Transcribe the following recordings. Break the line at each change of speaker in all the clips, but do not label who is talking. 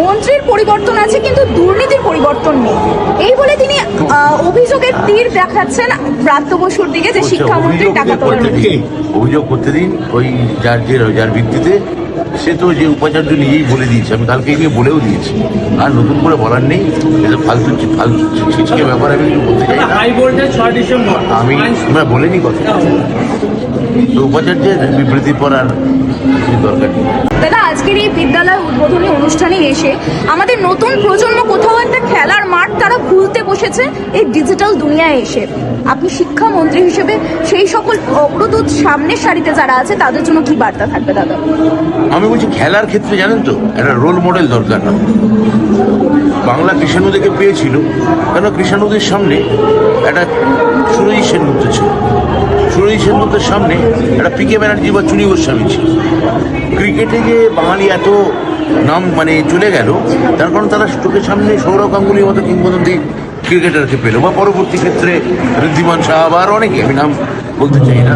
মন্ত্রীর পরিবর্তন আছে কিন্তু দুর্নীতির পরিবর্তন নেই, এই বলে তিনি অভিযোগের তীর দেখাচ্ছেন ব্রাত্য বসুর দিকে যে শিক্ষামন্ত্রী টাকা তোলেন।
অভিযোগ করতে দিন, ওই যার ভিত্তিতে সে তো যে উপাচার্য নিজেই বলে দিয়েছে, আমি কালকে নিয়ে বলেও দিয়েছি, আর নতুন করে বলার নেই। এটা ফালতু ছিচকে ব্যাপার, আমি কিছু বলতে চাই না। আমি বলিনি কথা, তো উপাচার্যের বিবৃতি পড়ার দরকার নেই।
দাদা, আজকের এই বিদ্যালয় উদ্বোধনী অনুষ্ঠানে এসে আমাদের নতুন প্রজন্ম কোথাও একটা খেলার মাঠ তারা ভুলতে বসেছে এই ডিজিটাল দুনিয়ায় এসে। আপনি শিক্ষামন্ত্রী হিসেবে সেই সকল অগ্রদূত সামনের সারিতে যারা আছে তাদের জন্য কি বার্তা থাকবে দাদা?
আমি বলছি খেলার ক্ষেত্রে জানেন তো একটা রোল মডেল দরকার না। বাংলা কৃষ্ণনদীকে পেয়েছিল কেন? কৃষ্ণনদীর সামনে একটা সুরজিৎ সেনগুপ্ত ছিল, সুরজিৎ সেনগুপ্তের সামনে একটা পিকে ব্যানার্জি বা চুনি গোস্বামী ছিল। ক্রিকেটে যে বাঙালি এত নাম চলে গেল, তার কারণ তারা চোখের সামনে সৌরভ গাঙ্গুলির মতো কিংবদন্তি ক্রিকেটারকে পেল, বা পরবর্তী ক্ষেত্রে ঋদ্ধিমান সাহা বা আর অনেকে, আমি নাম বলতে চাই না,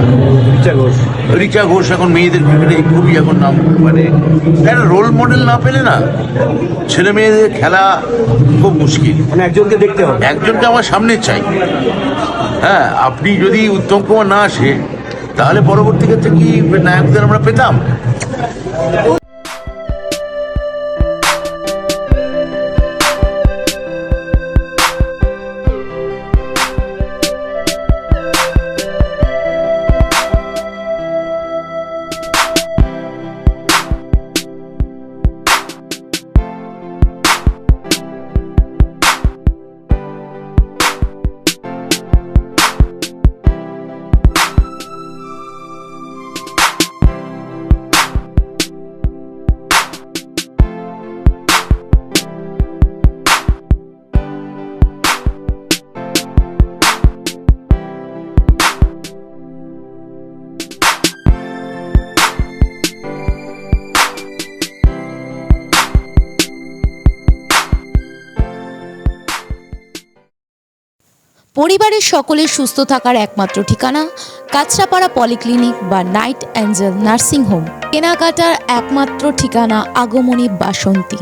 রিচা ঘোষ এখন মেয়েদের ক্রিকেটে খুবই এখন নাম, একটা রোল মডেল না পেলে না ছেলে মেয়েদের খেলা খুব মুশকিল।
একজনকে দেখতে হবে,
একজনকে আমার সামনে চাই। হ্যাঁ, আপনি যদি উত্তম কুমার না আসে তাহলে পরবর্তী ক্ষেত্রে কি নায়কদের আমরা পেতাম?
পরিবারের সকলের সুস্থ থাকার একমাত্র ঠিকানা কাঁচরাপাড়া পলিক্লিনিক বা নাইট অ্যাঞ্জেল নার্সিং হোম। কেনাকাটার একমাত্র ঠিকানা আগমনী বাসন্তী।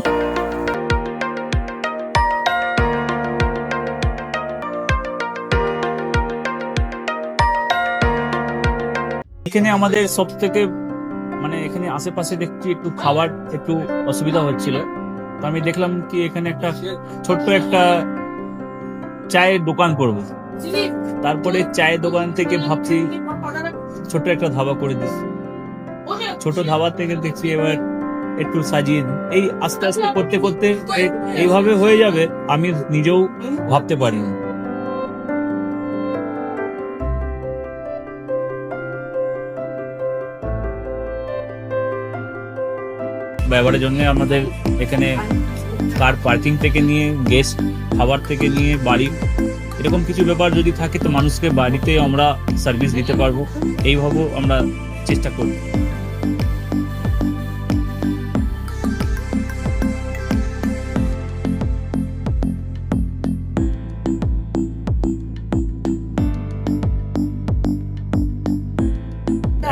এখানে আমাদের সব থেকে এখানে আশেপাশে দেখছি একটু খাবার একটু অসুবিধা হচ্ছিল, তো আমি দেখলাম কি এখানে একটা ছোট্ট একটা চায়ের দোকান করব। তারপরে চায়ের দোকান থেকে ভাবছি ছোট একটা ধাবা করে দিচ্ছি। ছোট ধাবা থেকে দেখছি এবার একটু সাজিয়ে এই আস্তে আস্তে করতে করতে এইভাবে হয়ে যাবে, আমি নিজেও ভাবতে পারিনি। ব্যবহারের জন্য আমাদের এখানে কার পার্কিং থেকে নিয়ে গেস্ট খাবার থেকে নিয়ে বাড়ি, এরকম কিছু ব্যাপার যদি থাকে তো মানুষকে বাড়িতে আমরা সার্ভিস দিতে পারবো, এইভাবেও আমরা চেষ্টা করব।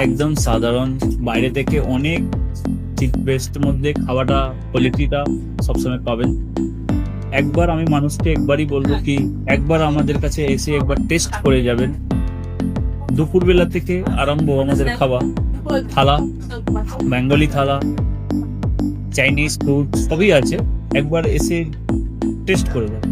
একদম সাধারণ, বাইরে থেকে অনেক চিপ বেস্টের মধ্যে খাওয়াটা কোয়ালিটিটা সবসময় পাবেন। একবার আমি মানুষকে একবারই বলবো কি একবার আমাদের কাছে এসে একবার টেস্ট করে যাবেন। দুপুরবেলা থেকে আরম্ভ আমাদের খাওয়া, থালা, বেঙ্গলি থালা, চাইনিজ ফুড সবই আছে, একবার এসে টেস্ট করে যাবেন।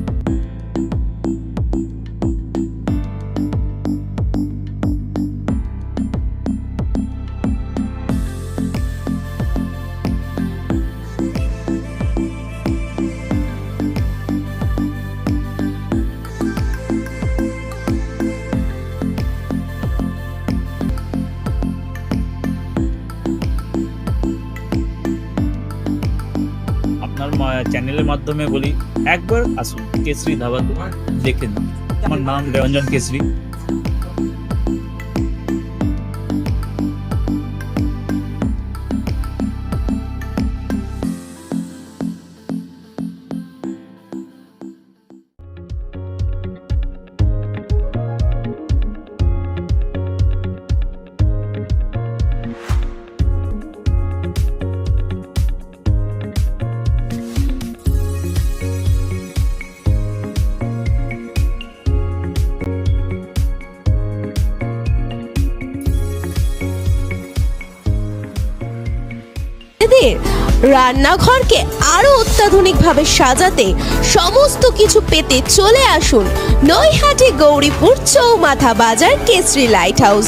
চ্যানেলের মাধ্যমে বলি একবার আসুন কেশরী ধাবাতে দেখে নিন। আমার নাম রঞ্জন কেশরী।
আপনাদের রান্নাঘরকে আরো অত্যাধুনিকভাবে সাজাতে সমস্ত কিছু পেতে চলে আসুন নৈহাটি গৌরীপুর চৌমাথা বাজার কেশরী লাইট হাউস।